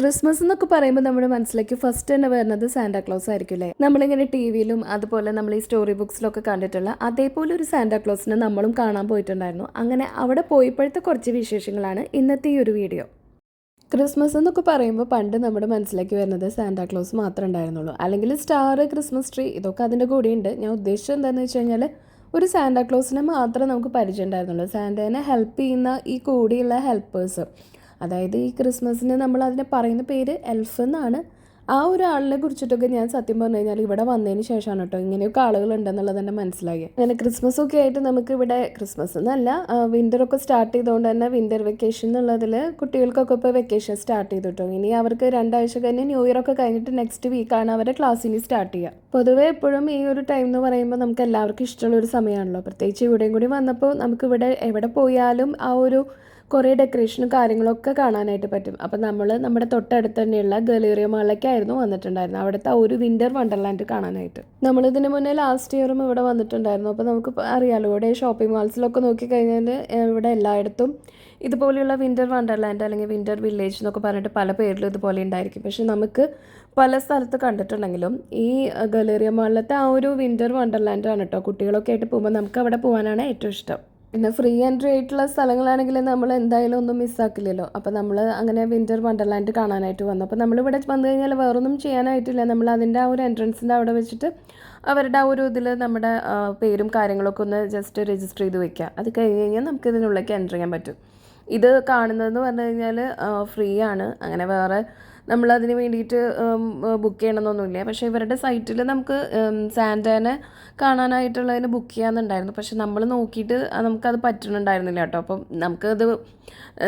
Christmas എന്നൊക്കെ പറയുമ്പോൾ നമ്മുടെ മനസ്സിലേക്ക് ഫസ്റ്റ് തന്നെ വരുന്നത് സാന്റാക്ലോസ് ആയിരിക്കും അല്ലേ. നമ്മളിങ്ങനെ ടി വിയിലും അതുപോലെ നമ്മൾ ഈ സ്റ്റോറി ബുക്സിലൊക്കെ കണ്ടിട്ടുള്ള അതേപോലെ ഒരു സാന്റാക്ലോസിനെ നമ്മളും കാണാൻ പോയിട്ടുണ്ടായിരുന്നു. അങ്ങനെ അവിടെ പോയപ്പോഴത്തെ കുറച്ച് വിശേഷങ്ങളാണ് ഇന്നത്തെ ഈ ഒരു വീഡിയോ. ക്രിസ്മസ് എന്നൊക്കെ പറയുമ്പോൾ പണ്ട് നമ്മുടെ മനസ്സിലേക്ക് വരുന്നത് സാന്റാക്ലോസ് മാത്രമേ ഉണ്ടായിരുന്നുള്ളൂ, അല്ലെങ്കിൽ സ്റ്റാർ, ക്രിസ്മസ് ട്രീ, ഇതൊക്കെ അതിൻ്റെ കൂടെയുണ്ട്. ഞാൻ ഉദ്ദേശിച്ചത് എന്താണെന്ന് വെച്ച് കഴിഞ്ഞാൽ ഒരു സാന്റാക്ലോസിനെ മാത്രമേ നമുക്ക് പരിചയം ഉണ്ടായിരുന്നുള്ളൂ. സാന്റേനെ ഹെൽപ്പ് ചെയ്യുന്ന ഈ കൂടെയുള്ള ഹെൽപ്പേഴ്സ്, അതായത് ഈ ക്രിസ്മസിന് നമ്മൾ അതിനെ പറയുന്ന പേര് എൽഫ് എന്നാണ്. ആ ഒരു ആളിനെ കുറിച്ചിട്ടൊക്കെ ഞാൻ സത്യം പറഞ്ഞു കഴിഞ്ഞാൽ ഇവിടെ വന്നതിന് ശേഷമാണ് കേട്ടോ ഇങ്ങനെയൊക്കെ ആളുകളുണ്ടെന്നുള്ളത് തന്നെ മനസ്സിലായി. അങ്ങനെ ക്രിസ്മസ് ഒക്കെ ആയിട്ട് നമുക്ക് ഇവിടെ ക്രിസ്മസ് എന്നല്ല, വിൻ്ററൊക്കെ സ്റ്റാർട്ട് ചെയ്തുകൊണ്ട് തന്നെ വിൻ്റർ വെക്കേഷൻ എന്നുള്ളതിൽ കുട്ടികൾക്കൊക്കെ ഇപ്പോൾ വെക്കേഷൻ സ്റ്റാർട്ട് ചെയ്തു കേട്ടോ. ഇനി അവർക്ക് 2 ആഴ്ച കഴിഞ്ഞ് ന്യൂ ഇയർ ഒക്കെ കഴിഞ്ഞിട്ട് നെക്സ്റ്റ് വീക്കാണ് അവരുടെ ക്ലാസ് ഇനി സ്റ്റാർട്ട് ചെയ്യുക. പൊതുവേ എപ്പോഴും ഈ ഒരു ടൈം എന്ന് പറയുമ്പോൾ നമുക്ക് എല്ലാവർക്കും ഇഷ്ടമുള്ള ഒരു സമയമാണല്ലോ. പ്രത്യേകിച്ച് ഇവിടെയും കൂടി വന്നപ്പോൾ നമുക്കിവിടെ എവിടെ പോയാലും ആ ഒരു കുറേ ഡെക്കറേഷനും കാര്യങ്ങളൊക്കെ കാണാനായിട്ട് പറ്റും. അപ്പം നമ്മൾ നമ്മുടെ തൊട്ടടുത്ത് തന്നെയുള്ള ഗലേറിയ മാളിലേക്കായിരുന്നു വന്നിട്ടുണ്ടായിരുന്നു, അവിടുത്തെ ഒരു വിൻ്റർ വണ്ടർലാൻഡ് കാണാനായിട്ട്. നമ്മളിതിന് മുന്നേ ലാസ്റ്റ് ഇയറും ഇവിടെ വന്നിട്ടുണ്ടായിരുന്നു. അപ്പോൾ നമുക്ക് അറിയാമല്ലോ, ഇവിടെ ഷോപ്പിംഗ് മാൾസിലൊക്കെ നോക്കിക്കഴിഞ്ഞാൽ ഇവിടെ എല്ലായിടത്തും ഇതുപോലെയുള്ള വിൻ്റർ വണ്ടർലാൻഡ് അല്ലെങ്കിൽ വിൻ്റർ വില്ലേജ് എന്നൊക്കെ പറഞ്ഞിട്ട് പല പേരിലും ഇതുപോലെ ഉണ്ടായിരിക്കും. പക്ഷെ നമുക്ക് പല സ്ഥലത്ത് കണ്ടിട്ടുണ്ടെങ്കിലും ഈ ഗലേറിയ മാളിലത്തെ ആ ഒരു വിൻ്റർ വണ്ടർലാൻഡാണ് കേട്ടോ കുട്ടികളൊക്കെ ആയിട്ട് പോകുമ്പോൾ നമുക്ക് അവിടെ പോകാനാണ് ഏറ്റവും ഇഷ്ടം. പിന്നെ ഫ്രീ എൻട്രി ആയിട്ടുള്ള സ്ഥലങ്ങളാണെങ്കിൽ നമ്മൾ എന്തായാലും ഒന്നും മിസ്സാക്കില്ലല്ലോ. അപ്പോൾ നമ്മൾ അങ്ങനെ വിൻ്റർ വണ്ടർലാൻഡ് കാണാനായിട്ട് വന്നു. അപ്പോൾ നമ്മളിവിടെ വന്നു കഴിഞ്ഞാൽ വേറൊന്നും ചെയ്യാനായിട്ടില്ല. നമ്മൾ അതിൻ്റെ ആ ഒരു എൻട്രൻസിൻ്റെ അവിടെ വെച്ചിട്ട് അവരുടെ ആ ഒരു ഇതിൽ നമ്മുടെ പേരും കാര്യങ്ങളൊക്കെ ഒന്ന് ജസ്റ്റ് രജിസ്റ്റർ ചെയ്ത് വെക്കുക. അത് കഴിഞ്ഞ് കഴിഞ്ഞാൽ നമുക്ക് ഇതിനുള്ളിലേക്ക് എൻ്റർ ചെയ്യാൻ പറ്റും. ഇത് കാണുന്നതെന്ന് പറഞ്ഞു കഴിഞ്ഞാൽ ഫ്രീ ആണ്. അങ്ങനെ വേറെ നമ്മളതിന് വേണ്ടിയിട്ട് ബുക്ക് ചെയ്യണമെന്നൊന്നുമില്ല. പക്ഷേ ഇവരുടെ സൈറ്റിൽ നമുക്ക് സാന്റേനെ കാണാനായിട്ടുള്ളതിന് ബുക്ക് ചെയ്യാമെന്നുണ്ടായിരുന്നു. പക്ഷെ നമ്മൾ നോക്കിയിട്ട് നമുക്കത് പറ്റുന്നുണ്ടായിരുന്നില്ല കേട്ടോ. അപ്പം നമുക്കത്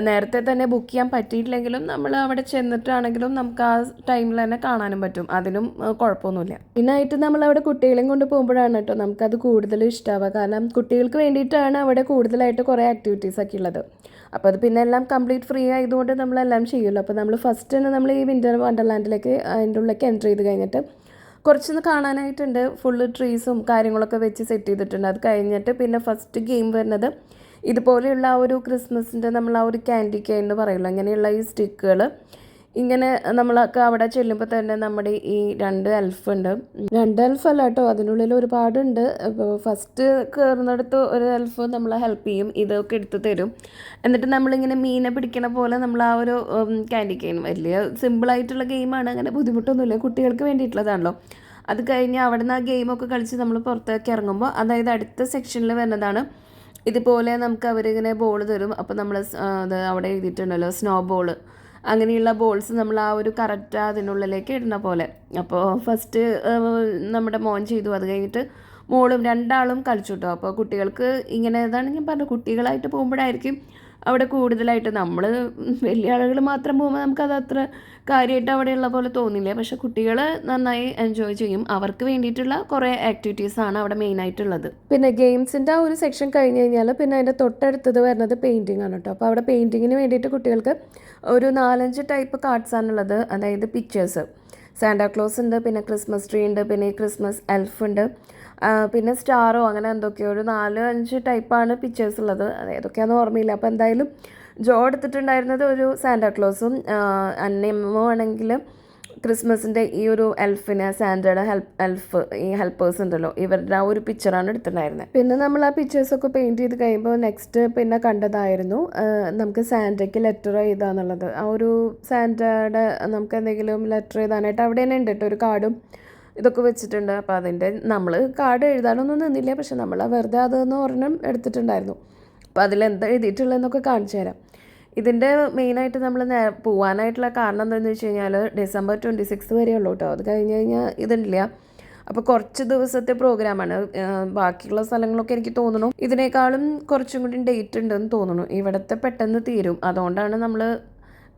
നേരത്തെ തന്നെ ബുക്ക് ചെയ്യാൻ പറ്റിയിട്ടില്ലെങ്കിലും നമ്മൾ അവിടെ ചെന്നിട്ടാണെങ്കിലും നമുക്ക് ആ ടൈമിൽ തന്നെ കാണാനും പറ്റും. അതിനും കുഴപ്പമൊന്നുമില്ല. പിന്നായിട്ട് നമ്മളവിടെ കുട്ടികളെയും കൊണ്ട് പോകുമ്പോഴാണ് കേട്ടോ നമുക്കത് കൂടുതൽ ഇഷ്ടമാവുക. കാരണം കുട്ടികൾക്ക് വേണ്ടിയിട്ടാണ് അവിടെ കൂടുതലായിട്ട് കുറേ ആക്ടിവിറ്റീസൊക്കെ ഉള്ളത്. അപ്പോൾ അത് പിന്നെ എല്ലാം കംപ്ലീറ്റ് ഫ്രീ ആയതുകൊണ്ട് നമ്മളെല്ലാം ചെയ്യുമല്ലോ. അപ്പോൾ നമ്മൾ ഫസ്റ്റ് തന്നെ നമ്മൾ ഈ വിൻ്റർ വണ്ടർലാൻഡിലേക്ക് അതിൻ്റെ ഉള്ളിലേക്ക് എൻ്റർ ചെയ്ത് കഴിഞ്ഞിട്ട് കുറച്ചൊന്ന് കാണാനായിട്ടുണ്ട്. ഫുള്ള് ട്രീസും കാര്യങ്ങളൊക്കെ വെച്ച് സെറ്റ് ചെയ്തിട്ടുണ്ട്. അത് കഴിഞ്ഞിട്ട് പിന്നെ ഫസ്റ്റ് ഗെയിം വരുന്നത് ഇതുപോലെയുള്ള ആ ഒരു ക്രിസ്മസിൻ്റെ നമ്മൾ ആ ഒരു ക്യാൻഡി കെയിൻ എന്ന് പറയുമല്ലോ, അങ്ങനെയുള്ള ഈ സ്റ്റിക്കുകൾ ഇങ്ങനെ നമ്മളൊക്കെ അവിടെ ചെല്ലുമ്പോൾ തന്നെ നമ്മുടെ ഈ 2 എൽഫ് ഉണ്ട്. 2 എൽഫ് അല്ല കേട്ടോ, അതിനുള്ളിൽ ഒരുപാടുണ്ട്. ഇപ്പോൾ ഫസ്റ്റ് കയറുന്നിടത്ത് ഒരു എൽഫ് നമ്മളെ ഹെൽപ്പ് ചെയ്യും, ഇതൊക്കെ എടുത്ത് തരും. എന്നിട്ട് നമ്മളിങ്ങനെ മീനെ പിടിക്കണ പോലെ നമ്മൾ ആ ഒരു ക്യാൻഡി കെയിൻ, വലിയ സിമ്പിളായിട്ടുള്ള ഗെയിമാണ്, അങ്ങനെ ബുദ്ധിമുട്ടൊന്നുമില്ല, കുട്ടികൾക്ക് വേണ്ടിയിട്ടുള്ളതാണല്ലോ. അത് കഴിഞ്ഞ് അവിടെ നിന്ന് ആ ഗെയിമൊക്കെ കളിച്ച് നമ്മൾ പുറത്തേക്ക് ഇറങ്ങുമ്പോൾ, അതായത് അടുത്ത സെക്ഷനിൽ വരുന്നതാണ് ഇതുപോലെ നമുക്ക് അവരിങ്ങനെ ബോൾ തരും. അപ്പോൾ നമ്മൾ അത് അവിടെ എഴുതിയിട്ടുണ്ടല്ലോ സ്നോ ബോൾ, അങ്ങനെയുള്ള ബോൾസ് നമ്മൾ ആ ഒരു കറക്റ്റ് അതിനുള്ളിലേക്ക് ഇടുന്ന പോലെ. അപ്പോൾ ഫസ്റ്റ് നമ്മുടെ മോൻ ചെയ്തു, അത് കഴിഞ്ഞിട്ട് മോളും 2 ആളും കളിച്ചു കേട്ടോ. അപ്പോൾ കുട്ടികൾക്ക് ഇങ്ങനെ ഏതാണ് ഞാൻ പറഞ്ഞു, കുട്ടികളായിട്ട് പോകുമ്പോഴായിരിക്കും അവിടെ കൂടുതലായിട്ട്. നമ്മൾ വലിയ ആളുകൾ മാത്രം പോകുമ്പോൾ നമുക്കത് അത്ര കാര്യമായിട്ട് അവിടെയുള്ള പോലെ തോന്നില്ല. പക്ഷേ കുട്ടികൾ നന്നായി എൻജോയ് ചെയ്യും. അവർക്ക് വേണ്ടിയിട്ടുള്ള കുറേ ആക്ടിവിറ്റീസാണ് അവിടെ മെയിനായിട്ടുള്ളത്. പിന്നെ ഗെയിംസിൻ്റെ ആ ഒരു സെക്ഷൻ കഴിഞ്ഞ് കഴിഞ്ഞാൽ പിന്നെ അതിൻ്റെ തൊട്ടടുത്തത് വരുന്നത് പെയിൻറ്റിംഗ് ആണ് കേട്ടോ. അപ്പോൾ അവിടെ പെയിൻറ്റിങ്ങിന് വേണ്ടിയിട്ട് കുട്ടികൾക്ക് ഒരു 4-5 ടൈപ്പ് കാർഡ്സാണുള്ളത്. അതായത് പിക്ചേഴ്സ്, സാന്റാക്ലോസ് ഉണ്ട്, പിന്നെ ക്രിസ്മസ് ട്രീ ഉണ്ട്, പിന്നെ ക്രിസ്മസ് എൽഫ് ഉണ്ട്, പിന്നെ സ്റ്റാറോ അങ്ങനെ എന്തൊക്കെയോ ഒരു 4-5 ടൈപ്പാണ് പിക്ചേഴ്സ് ഉള്ളത്. അത് ഏതൊക്കെയാണെന്ന് ഓർമ്മയില്ല. അപ്പോൾ എന്തായാലും ജോ എടുത്തിട്ടുണ്ടായിരുന്നത് ഒരു സാന്റാക്ലോസും അന്നമ്മോ ആണെങ്കിൽ ക്രിസ്മസിൻ്റെ ഈ ഒരു എൽഫിനെ, സാന്റയുടെ എൽഫ്, ഈ ഹെൽപ്പേഴ്സ് ഉണ്ടല്ലോ, ഇവരുടെ ആ ഒരു പിക്ചറാണ് എടുത്തിട്ടുണ്ടായിരുന്നത്. പിന്നെ നമ്മൾ ആ പിക്ചേഴ്സൊക്കെ പെയിൻറ്റ് ചെയ്ത് കഴിയുമ്പോൾ നെക്സ്റ്റ് പിന്നെ കണ്ടതായിരുന്നു നമുക്ക് സാന്റയ്ക്ക് ലെറ്റർ എഴുതാന്നുള്ളത്. ആ ഒരു സാന്റയുടെ നമുക്ക് എന്തെങ്കിലും ലെറ്റർ എഴുതാനായിട്ട് അവിടെ തന്നെ ഉണ്ട് കേട്ടോ ഒരു കാർഡും ഇതൊക്കെ വെച്ചിട്ടുണ്ട്. അപ്പോൾ അതിൻ്റെ നമ്മൾ കാർഡ് എഴുതാനൊന്നും നിന്നില്ല, പക്ഷെ നമ്മൾ വെറുതെ അതെന്ന് ഒരെണ്ണം എടുത്തിട്ടുണ്ടായിരുന്നു. അപ്പോൾ അതിലെന്താ എഴുതിയിട്ടുള്ളതെന്നൊക്കെ കാണിച്ചു തരാം. ഇതിൻ്റെ മെയിനായിട്ട് നമ്മൾ പോകാനായിട്ടുള്ള കാരണം എന്താണെന്ന് വെച്ച് കഴിഞ്ഞാൽ ഡിസംബർ 26 വരെ ഉള്ളൂ കേട്ടോ. അത് കഴിഞ്ഞ് കഴിഞ്ഞാൽ ഇതില്ല. അപ്പോൾ കുറച്ച് ദിവസത്തെ പ്രോഗ്രാമാണ്. ബാക്കിയുള്ള സ്ഥലങ്ങളൊക്കെ എനിക്ക് തോന്നുന്നു ഇതിനേക്കാളും കുറച്ചും കൂടി ഡേറ്റ് ഉണ്ടെന്ന് തോന്നുന്നു. ഇവിടുത്തെ പെട്ടെന്ന് തീരും, അതുകൊണ്ടാണ് നമ്മൾ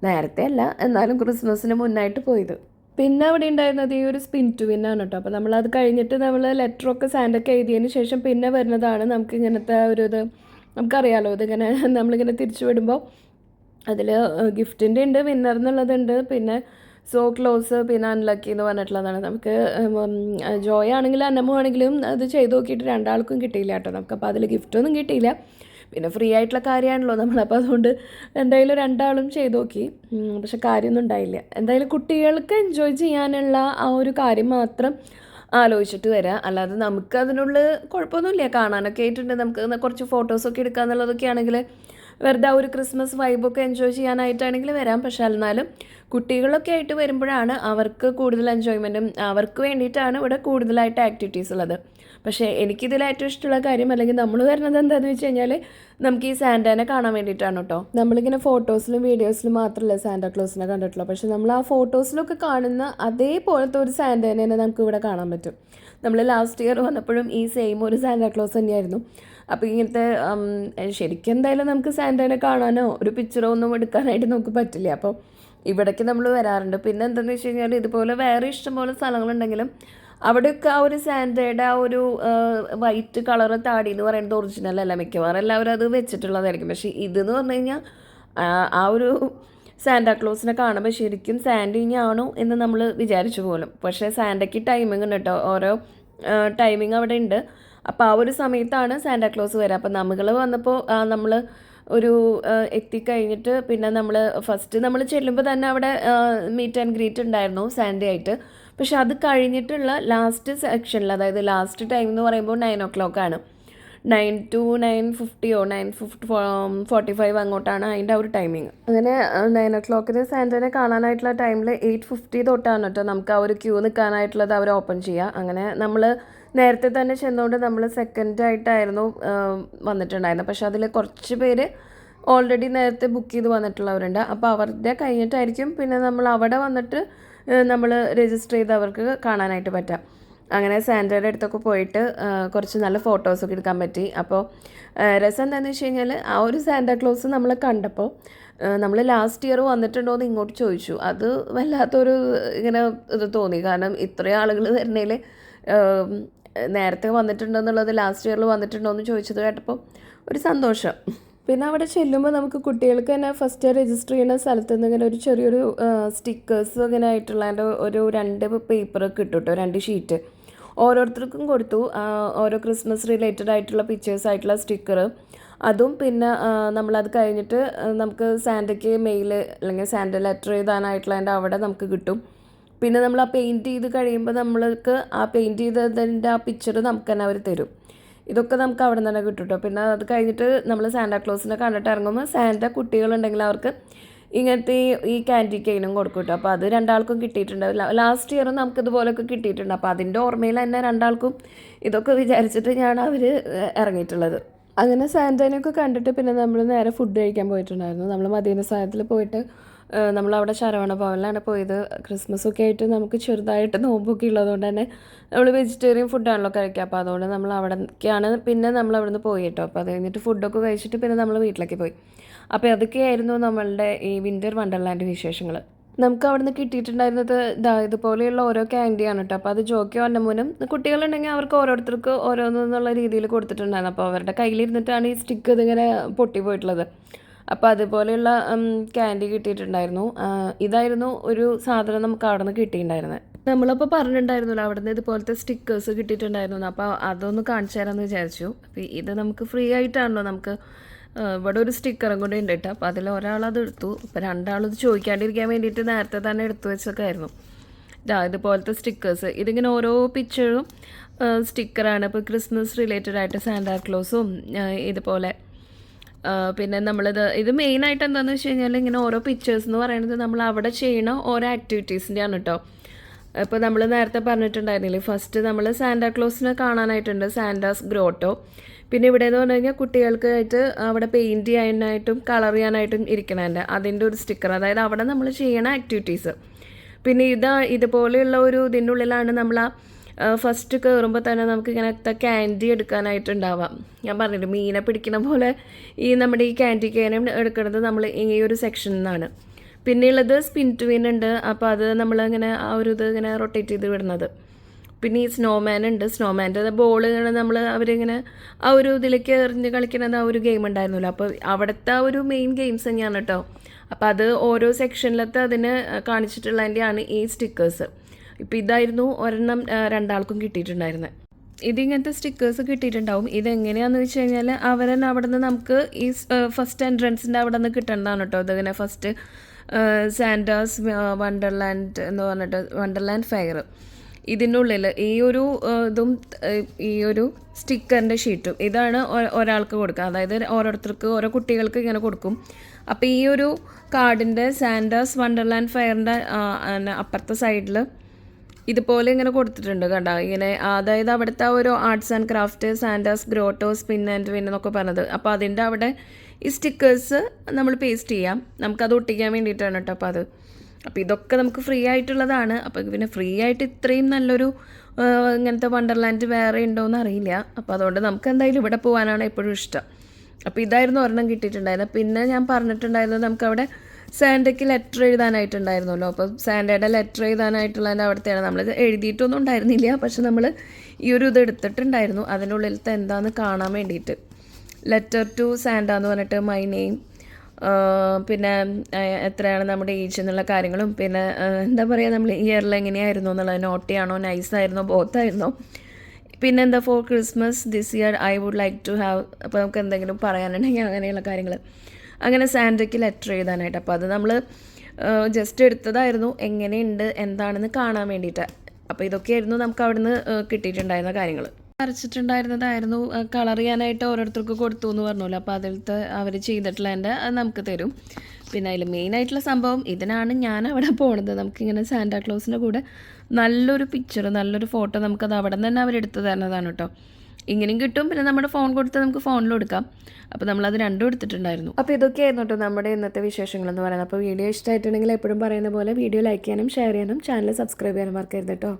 നേരത്തെ അല്ല എന്നാലും ക്രിസ്മസിന് മുന്നായിട്ട് പോയത്. പിന്നെ അവിടെ ഉണ്ടായിരുന്നത് ഈ ഒരു സ്പിൻ ടു വിൻ ആണ് കേട്ടോ. അപ്പോൾ നമ്മളത് കഴിഞ്ഞിട്ട് നമ്മൾ ലെറ്ററൊക്കെ സാൻഡൊക്കെ എഴുതിയതിന് ശേഷം പിന്നെ വരുന്നതാണ് നമുക്ക് ഇങ്ങനത്തെ ഒരു ഇത്. നമുക്കറിയാമല്ലോ ഇതിങ്ങനെ നമ്മളിങ്ങനെ തിരിച്ചു വിടുമ്പോൾ അതിൽ ഗിഫ്റ്റിൻ്റെ ഉണ്ട്, വിന്നർ എന്നുള്ളതുണ്ട്, പിന്നെ സോ ക്ലോസ്, പിന്നെ അൺലക്കി എന്ന് പറഞ്ഞിട്ടുള്ളതാണ്. നമുക്ക് ജോയ് ആണെങ്കിലും അന്നമ്മ ആണെങ്കിലും അത് ചെയ്ത് നോക്കിയിട്ട് 2 ആൾക്കും കിട്ടിയില്ല കേട്ടോ നമുക്ക്. അപ്പോൾ അതിൽ ഗിഫ്റ്റൊന്നും കിട്ടിയില്ല. പിന്നെ ഫ്രീ ആയിട്ടുള്ള കാര്യമാണല്ലോ നമ്മളപ്പോൾ അതുകൊണ്ട് എന്തായാലും രണ്ടാളും ചെയ്ത് നോക്കി. പക്ഷെ കാര്യമൊന്നും ഉണ്ടായില്ല. എന്തായാലും കുട്ടികൾക്ക് എൻജോയ് ചെയ്യാനുള്ള ആ ഒരു കാര്യം മാത്രം ആലോചിച്ചിട്ട് വരാം. അല്ലാതെ നമുക്ക് അതിനുള്ള കുഴപ്പമൊന്നുമില്ല. കാണാനൊക്കെ ആയിട്ടുണ്ട്. നമുക്ക് കുറച്ച് ഫോട്ടോസൊക്കെ എടുക്കുക എന്നുള്ളതൊക്കെ ആണെങ്കിൽ വെറുതെ ആ ഒരു ക്രിസ്മസ് വൈബൊക്കെ എൻജോയ് ചെയ്യാനായിട്ടാണെങ്കിൽ വരാം. പക്ഷെ എന്നാലും കുട്ടികളൊക്കെ ആയിട്ട് വരുമ്പോഴാണ് അവർക്ക് കൂടുതൽ എൻജോയ്മെൻറ്റും അവർക്ക് വേണ്ടിയിട്ടാണ് ഇവിടെ കൂടുതലായിട്ട് ആക്ടിവിറ്റീസ് ഉള്ളത്. പക്ഷേ എനിക്കിതിൽ ഏറ്റവും ഇഷ്ടമുള്ള കാര്യം, അല്ലെങ്കിൽ നമ്മൾ വരുന്നത് എന്താണെന്ന് വെച്ച് കഴിഞ്ഞാൽ നമുക്ക് ഈ സാന്റാനെ കാണാൻ വേണ്ടിയിട്ടാണ് കേട്ടോ. നമ്മളിങ്ങനെ ഫോട്ടോസിലും വീഡിയോസിലും മാത്രമല്ല സാന്റാക്ലോസിനെ കണ്ടിട്ടുള്ളൂ. പക്ഷെ നമ്മൾ ആ ഫോട്ടോസിലൊക്കെ കാണുന്ന അതേപോലത്തെ ഒരു സാന്റാനെ തന്നെ നമുക്ക് ഇവിടെ കാണാൻ പറ്റും. നമ്മൾ ലാസ്റ്റ് ഇയർ വന്നപ്പോഴും ഈ സെയിം ഒരു സാന്റാക്ലോസ് തന്നെയായിരുന്നു. അപ്പോൾ ഇങ്ങനത്തെ ശരിക്കും എന്തായാലും നമുക്ക് സാന്റാനെ കാണാനോ ഒരു പിക്ചറോ ഒന്നും എടുക്കാനായിട്ട് നമുക്ക് പറ്റില്ല. അപ്പോൾ ഇവിടേക്ക് നമ്മൾ വരാറുണ്ട്. പിന്നെ എന്താണെന്ന് വെച്ച് കഴിഞ്ഞാൽ ഇതുപോലെ വേറെ ഇഷ്ടംപോലെ സ്ഥലങ്ങളുണ്ടെങ്കിലും അവിടെയൊക്കെ ആ ഒരു സാന്റയുടെ ആ ഒരു വൈറ്റ് കളർ താടി എന്ന് പറയുന്നത് ഒറിജിനൽ അല്ല. മിക്കവാറും എല്ലാവരും അത് വെച്ചിട്ടുള്ളതായിരിക്കും. പക്ഷേ ഇതെന്ന് പറഞ്ഞു കഴിഞ്ഞാൽ ആ ഒരു സാന്റാക്ലോസിനെ കാണുമ്പോൾ ശരിക്കും സാന്റിങ്ങാണോ എന്ന് നമ്മൾ വിചാരിച്ചു പോലും. പക്ഷേ സാന്റയ്ക്ക് ടൈമിംഗ് ഉണ്ട് കേട്ടോ. ഓരോ ടൈമിംഗ് അവിടെ ഉണ്ട്. അപ്പോൾ ആ ഒരു സമയത്താണ് സാന്റാക്ലോസ് വരിക. അപ്പോൾ നമ്മൾ വന്നപ്പോൾ നമ്മൾ ഒരു എത്തിക്കഴിഞ്ഞിട്ട് പിന്നെ നമ്മൾ ഫസ്റ്റ് നമ്മൾ ചെല്ലുമ്പോൾ തന്നെ അവിടെ മീറ്റ് ആൻഡ് ഗ്രീറ്റ് ഉണ്ടായിരുന്നു സാന്റി ആയിട്ട്. പക്ഷെ അത് കഴിഞ്ഞിട്ടുള്ള ലാസ്റ്റ് സെക്ഷനിൽ, അതായത് ലാസ്റ്റ് ടൈം എന്ന് പറയുമ്പോൾ 9 o'clock ആണ്. 9 to 9:50 9:45 അങ്ങോട്ടാണ് അതിൻ്റെ ആ ഒരു ടൈമിങ്. അങ്ങനെ 9 o'clock സാന്റനെ കാണാനായിട്ടുള്ള ടൈമിൽ 8:50 തൊട്ടാണ് കേട്ടോ നമുക്ക് ആ ഒരു ക്യൂ നിൽക്കാനായിട്ടുള്ളത് അവർ ഓപ്പൺ ചെയ്യുക. അങ്ങനെ നമ്മൾ നേരത്തെ തന്നെ ചെന്നുകൊണ്ട് നമ്മൾ സെക്കൻഡായിട്ടായിരുന്നു വന്നിട്ടുണ്ടായിരുന്നത്. പക്ഷെ അതിൽ കുറച്ച് പേര് ഓൾറെഡി നേരത്തെ ബുക്ക് ചെയ്ത് വന്നിട്ടുള്ളവരുണ്ട്. അപ്പോൾ അവരുടെ കഴിഞ്ഞിട്ടായിരിക്കും പിന്നെ നമ്മൾ അവിടെ വന്നിട്ട് നമ്മൾ രജിസ്റ്റർ ചെയ്ത് അവർക്ക് കാണാനായിട്ട് പറ്റാം. അങ്ങനെ സാന്റയുടെ അടുത്തൊക്കെ പോയിട്ട് കുറച്ച് നല്ല ഫോട്ടോസൊക്കെ എടുക്കാൻ പറ്റി. അപ്പോൾ രസം എന്താണെന്ന് വെച്ച് കഴിഞ്ഞാൽ ആ ഒരു സാന്റാക്ലോസ് നമ്മൾ കണ്ടപ്പോൾ നമ്മൾ ലാസ്റ്റ് ഇയർ വന്നിട്ടുണ്ടോ എന്ന് ഇങ്ങോട്ട് ചോദിച്ചു. അത് വല്ലാത്തൊരു ഇങ്ങനെ ഇത് തോന്നി. കാരണം ഇത്രയും ആളുകൾ വരുന്നതിൽ നേരത്തെ വന്നിട്ടുണ്ടോ എന്നുള്ളത്, ലാസ്റ്റ് ഇയറിൽ വന്നിട്ടുണ്ടോ എന്ന് ചോദിച്ചത് കേട്ടപ്പോൾ ഒരു സന്തോഷം. പിന്നെ അവിടെ ചെല്ലുമ്പോൾ നമുക്ക് കുട്ടികൾക്ക് തന്നെ ഫസ്റ്റ് രജിസ്റ്റർ ചെയ്യുന്ന സ്ഥലത്ത് നിന്ന് ഇങ്ങനെ ഒരു ചെറിയൊരു സ്റ്റിക്കേഴ്സ് ഇങ്ങനെ ആയിട്ടുള്ള അതിൻ്റെ ഒരു 2 പേപ്പറൊക്കെ കിട്ടും കേട്ടോ, 2 ഷീറ്റ് ഓരോരുത്തർക്കും കൊടുത്തു. ഓരോ ക്രിസ്മസ് റിലേറ്റഡ് ആയിട്ടുള്ള പിക്ചേഴ്സ് ആയിട്ടുള്ള സ്റ്റിക്കർ അതും. പിന്നെ നമ്മളത് കഴിഞ്ഞിട്ട് നമുക്ക് സാന്റയ്ക്ക് മെയിൽ അല്ലെങ്കിൽ സാന്റ ലെറ്റർ എഴുതാനായിട്ടുള്ള അതിൻ്റെ അവിടെ നമുക്ക് കിട്ടും. പിന്നെ നമ്മൾ ആ പെയിൻറ്റ് ചെയ്ത് കഴിയുമ്പോൾ നമ്മൾക്ക് ആ പെയിൻറ്റ് ചെയ്തതിൻ്റെ ആ പിക്ചർ നമുക്ക് തന്നെ അവർ തരും. ഇതൊക്കെ നമുക്ക് അവിടെ നിന്ന് തന്നെ കിട്ടും കേട്ടോ. പിന്നെ അത് കഴിഞ്ഞിട്ട് നമ്മൾ സാന്റാക്ലോസിനെ കണ്ടിട്ട് ഇറങ്ങുമ്പോൾ സാന്റ കുട്ടികളുണ്ടെങ്കിൽ അവർക്ക് ഇങ്ങനത്തെ ഈ ക്യാൻഡി കെയിനും കൊടുക്കും കേട്ടോ. അപ്പോൾ അത് 2 ആൾക്കും കിട്ടിയിട്ടുണ്ട്. ലാസ്റ്റ് ഇയറും നമുക്ക് ഇതുപോലെയൊക്കെ കിട്ടിയിട്ടുണ്ട്. അപ്പോൾ അതിൻ്റെ ഓർമ്മയിൽ തന്നെ 2 ആൾക്കും ഇതൊക്കെ വിചാരിച്ചിട്ട് ഞാൻ അവർ ഇറങ്ങിയിട്ടുള്ളത്. അങ്ങനെ സാന്റനെയൊക്കെ കണ്ടിട്ട് പിന്നെ നമ്മൾ നേരെ ഫുഡ് കഴിക്കാൻ പോയിട്ടുണ്ടായിരുന്നു. നമ്മൾ മദീന സായത്തിൽ പോയിട്ട് നമ്മളവിടെ ശരവണ ഭവനിലാണ് പോയത്. ക്രിസ്മസൊക്കെ ആയിട്ട് നമുക്ക് ചെറുതായിട്ട് നോമ്പൊക്കെ ഉള്ളതുകൊണ്ട് തന്നെ നമ്മൾ വെജിറ്റേറിയൻ ഫുഡാണല്ലോ കഴിക്കുക. അപ്പോൾ അതുകൊണ്ട് നമ്മൾ അവിടേക്കാണ് പിന്നെ നമ്മൾ അവിടെ നിന്ന് പോയി കേട്ടോ. അപ്പോൾ അത് കഴിഞ്ഞിട്ട് ഫുഡൊക്കെ കഴിച്ചിട്ട് പിന്നെ നമ്മൾ വീട്ടിലേക്ക് പോയി. അപ്പോൾ അതൊക്കെയായിരുന്നു നമ്മളുടെ ഈ വിൻ്റർ വണ്ടർലാൻഡ് വിശേഷങ്ങൾ. നമുക്ക് അവിടെ നിന്ന് കിട്ടിയിട്ടുണ്ടായിരുന്നത് ഇതുപോലെയുള്ള ഓരോ ക്യാൻഡിയാണ് കേട്ടോ. അപ്പോൾ അത് ജോക്കിയോ അന്നമൂനും കുട്ടികളുണ്ടെങ്കിൽ അവർക്ക് ഓരോരുത്തർക്ക് ഓരോന്നെന്നുള്ള രീതിയിൽ കൊടുത്തിട്ടുണ്ടായിരുന്നു. അപ്പോൾ അവരുടെ കയ്യിലിരുന്നിട്ടാണ് ഈ സ്റ്റിക്ക് ഇതിങ്ങനെ പൊട്ടി പോയിട്ടുള്ളത്. അപ്പോൾ അതുപോലെയുള്ള ക്യാൻഡി കിട്ടിയിട്ടുണ്ടായിരുന്നു. ഇതായിരുന്നു ഒരു സാധനം നമുക്ക് അവിടെ നിന്ന് കിട്ടിയിട്ടുണ്ടായിരുന്നത്. നമ്മളപ്പോൾ പറഞ്ഞിട്ടുണ്ടായിരുന്നല്ലോ അവിടെ നിന്ന് ഇതുപോലത്തെ സ്റ്റിക്കേഴ്സ് കിട്ടിയിട്ടുണ്ടായിരുന്നു. അപ്പോൾ അതൊന്ന് കാണിച്ചു തരാമെന്ന് വിചാരിച്ചു. അപ്പോൾ ഇത് നമുക്ക് ഫ്രീ ആയിട്ടാണല്ലോ നമുക്ക് ഇവിടെ ഒരു സ്റ്റിക്കറും കൂടി ഉണ്ട് കേട്ടോ. അപ്പോൾ അതിൽ ഒരാളത് എടുത്തു. അപ്പോൾ 2 ആളും ഇത് ചോദിക്കാണ്ടിരിക്കാൻ വേണ്ടിയിട്ട് നേരത്തെ തന്നെ എടുത്തു വെച്ചൊക്കെ ആയിരുന്നു. ഇതുപോലത്തെ സ്റ്റിക്കേഴ്സ് ഇതിങ്ങനെ ഓരോ പിക്ചറും സ്റ്റിക്കറാണ്. ഇപ്പോൾ ക്രിസ്മസ് റിലേറ്റഡ് ആയിട്ട് സാന്റാക്ലോസും ഇതുപോലെ. പിന്നെ ഇത് മെയിനായിട്ട് എന്താണെന്ന് വെച്ച് കഴിഞ്ഞാൽ ഇങ്ങനെ ഓരോ പിക്ചേഴ്സ് എന്ന് പറയുന്നത് നമ്മൾ അവിടെ ചെയ്യണ ഓരോ ആക്ടിവിറ്റീസിൻ്റെയാണ് കേട്ടോ. ഇപ്പോൾ നമ്മൾ നേരത്തെ പറഞ്ഞിട്ടുണ്ടായിരുന്നില്ലേ, ഫസ്റ്റ് നമ്മൾ സാന്റാക്ലോസിനെ കാണാനായിട്ടുണ്ട്, സാന്റാസ് ഗ്രോട്ടോ. പിന്നെ ഇവിടെ എന്ന് പറഞ്ഞു കഴിഞ്ഞാൽ കുട്ടികൾക്കായിട്ട് അവിടെ പെയിൻറ്റ് ചെയ്യാനായിട്ടും കളർ ചെയ്യാനായിട്ടും ഇരിക്കണതിൻ്റെ അതിൻ്റെ ഒരു സ്റ്റിക്കർ, അതായത് അവിടെ നമ്മൾ ചെയ്യണ ആക്ടിവിറ്റീസ്. പിന്നെ ഇതുപോലെയുള്ള ഒരു ഇതിൻ്റെ ഉള്ളിലാണ് നമ്മൾ ഫസ്റ്റ് കയറുമ്പോൾ തന്നെ നമുക്ക് ഇങ്ങനത്തെ ക്യാൻഡി എടുക്കാനായിട്ടുണ്ടാവാം. ഞാൻ പറഞ്ഞിട്ട് മീനെ പിടിക്കുന്ന പോലെ ഈ നമ്മുടെ ഈ ക്യാൻഡി ക്യാനും എടുക്കുന്നത് നമ്മൾ ഈ ഒരു സെക്ഷനിൽ നിന്നാണ്. പിന്നെയുള്ളത് സ്പിൻ ടു വിൻ ഉണ്ട്. അപ്പോൾ അത് നമ്മളിങ്ങനെ ആ ഒരു ഇത് ഇങ്ങനെ റൊട്ടേറ്റ് ചെയ്ത് വിടുന്നത്. പിന്നെ ഈ സ്നോമാൻ ഉണ്ട്. സ്നോമാൻ്റെ ബോൾ ഇങ്ങനെ അവരിങ്ങനെ ആ ഒരു ഇതിലേക്ക് എറിഞ്ഞ് കളിക്കുന്നത് ആ ഒരു ഗെയിം ഉണ്ടായിരുന്നല്ലോ. അപ്പോൾ അവിടുത്തെ ആ ഒരു മെയിൻ ഗെയിംസ് തന്നെയാണ് കേട്ടോ. അപ്പോൾ അത് ഓരോ സെക്ഷനിലത്തെ അതിന് കാണിച്ചിട്ടുള്ളതിൻ്റെയാണ് ഈ സ്റ്റിക്കേഴ്സ്. ഇപ്പോൾ ഇതായിരുന്നു ഒരെണ്ണം 2 ആൾക്കും കിട്ടിയിട്ടുണ്ടായിരുന്നത്. ഇതിങ്ങനത്തെ സ്റ്റിക്കേഴ്സ് കിട്ടിയിട്ടുണ്ടാവും. ഇതെങ്ങനെയാണെന്ന് വെച്ച് കഴിഞ്ഞാൽ അവർ തന്നെ അവിടെ നിന്ന് നമുക്ക് ഈ ഫസ്റ്റ് എൻട്രൻസിൻ്റെ അവിടെ നിന്ന് കിട്ടേണ്ടതാണ് കേട്ടോ. ഇതിങ്ങനെ ഫസ്റ്റ് സാൻഡാസ് വണ്ടർലാൻഡ് എന്ന് പറഞ്ഞിട്ട് വണ്ടർലാൻഡ് ഫെയർ, ഇതിൻ്റെ ഉള്ളിൽ ഈ ഒരു ഇതും ഈ ഒരു സ്റ്റിക്കറിൻ്റെ ഷീറ്റും ഇതാണ് ഒരാൾക്ക് കൊടുക്കുക. അതായത് ഓരോരുത്തർക്ക് ഓരോ കുട്ടികൾക്ക് ഇങ്ങനെ കൊടുക്കും. അപ്പോൾ ഈ ഒരു കാർഡിൻ്റെ സാൻഡാസ് വണ്ടർലാൻഡ് ഫെയറിൻ്റെ അപ്പുറത്തെ സൈഡിൽ ഇതുപോലെ ഇങ്ങനെ കൊടുത്തിട്ടുണ്ട് കണ്ടോ. ഇങ്ങനെ അതായത് അവിടുത്തെ ഒരു arts and craft Santa's grotto spin and win എന്നൊക്കെ പറഞ്ഞത്. അപ്പോൾ അതിൻ്റെ അവിടെ ഈ സ്റ്റിക്കേഴ്സ് നമ്മൾ പേസ്റ്റ് ചെയ്യാം, നമുക്കത് ഒട്ടിക്കാൻ വേണ്ടിയിട്ടാണ് കേട്ടോ. അപ്പോൾ ഇതൊക്കെ നമുക്ക് ഫ്രീ ആയിട്ടുള്ളതാണ്. അപ്പോൾ പിന്നെ ഫ്രീ ആയിട്ട് ഇത്രയും നല്ലൊരു ഇങ്ങനത്തെ വണ്ടർലാൻഡ് വേറെ ഉണ്ടോയെന്ന് അറിയില്ല. അപ്പോൾ അതുകൊണ്ട് നമുക്ക് എന്തായാലും ഇവിടെ പോകാനാണ് എപ്പോഴും ഇഷ്ടം. അപ്പോൾ ഇതായിരുന്നു ഒരെണ്ണം കിട്ടിയിട്ടുണ്ടായിരുന്നത്. പിന്നെ ഞാൻ പറഞ്ഞിട്ടുണ്ടായിരുന്നത് നമുക്കവിടെ സാൻഡയ്ക്ക് ലെറ്റർ എഴുതാനായിട്ടുണ്ടായിരുന്നല്ലോ. അപ്പോൾ സാൻഡയുടെ ലെറ്റർ എഴുതാനായിട്ടുള്ളതിൻ്റെ അവിടുത്തെയാണ്. നമ്മൾ എഴുതിയിട്ടൊന്നും ഉണ്ടായിരുന്നില്ല, പക്ഷെ നമ്മൾ ഈ ഒരു ഇത് എടുത്തിട്ടുണ്ടായിരുന്നു അതിൻ്റെ ഉള്ളിലത്തെ എന്താണെന്ന് കാണാൻ വേണ്ടിയിട്ട്. ലെറ്റർ ടു സാൻഡ എന്ന് പറഞ്ഞിട്ട് മൈ നെയിം, പിന്നെ എത്രയാണ് നമ്മുടെ ഏജ് എന്നുള്ള കാര്യങ്ങളും, പിന്നെ എന്താ പറയുക നമ്മൾ ഇയറിൽ എങ്ങനെയായിരുന്നു എന്നുള്ളത്, നോട്ടിയാണോ നൈസായിരുന്നോ ബോത്തായിരുന്നോ, പിന്നെ എന്താ for Christmas this year I would like to have. അപ്പോൾ നമുക്ക് എന്തെങ്കിലും പറയാനുണ്ടെങ്കിൽ അങ്ങനെയുള്ള കാര്യങ്ങൾ, അങ്ങനെ സാൻഡയ്ക്ക് ലെറ്റർ എഴുതാനായിട്ട്. അപ്പോൾ അത് നമ്മൾ ജസ്റ്റ് എടുത്തതായിരുന്നു എങ്ങനെയുണ്ട് എന്താണെന്ന് കാണാൻ വേണ്ടിയിട്ട്. അപ്പോൾ ഇതൊക്കെയായിരുന്നു നമുക്ക് അവിടുന്ന് കിട്ടിയിട്ടുണ്ടായിരുന്ന കാര്യങ്ങൾ. വരച്ചിട്ടുണ്ടായിരുന്നതായിരുന്നു, കളർ ചെയ്യാനായിട്ട് ഓരോരുത്തർക്ക് കൊടുത്തു എന്ന് പറഞ്ഞല്ലോ. അപ്പോൾ അതിലത്തെ അവർ ചെയ്തിട്ടുള്ളതിൻ്റെ അത് നമുക്ക് തരും. പിന്നെ അതിൽ മെയിനായിട്ടുള്ള സംഭവം ഇതിനാണ് ഞാൻ അവിടെ പോണത്. നമുക്കിങ്ങനെ സാന്റാക്ലോസിൻ്റെ കൂടെ നല്ലൊരു പിക്ചർ നല്ലൊരു ഫോട്ടോ നമുക്കത് അവിടെ നിന്ന് തന്നെ അവരെടുത്ത് തരുന്നതാണ് കേട്ടോ. ഇങ്ങനെയും കിട്ടും, പിന്നെ നമ്മുടെ ഫോൺ കൊടുത്ത് നമുക്ക് ഫോണിലും എടുക്കാം. അപ്പോൾ നമ്മളത് രണ്ടും എടുത്തിട്ടുണ്ടായിരുന്നു. അപ്പോൾ ഇതൊക്കെയായിരുന്നു കേട്ടോ നമ്മുടെ ഇന്നത്തെ വിശേഷങ്ങളെന്ന് പറയുന്നത്. അപ്പോൾ വീഡിയോ ഇഷ്ടമായിട്ടുണ്ടെങ്കിൽ എപ്പോഴും പറയുന്ന പോലെ വീഡിയോ ലൈക്ക് ചെയ്യാനും ഷെയർ ചെയ്യാനും ചാനൽ സബ്സ്ക്രൈബ് ചെയ്യാനും മറക്കരുത് കേട്ടോ.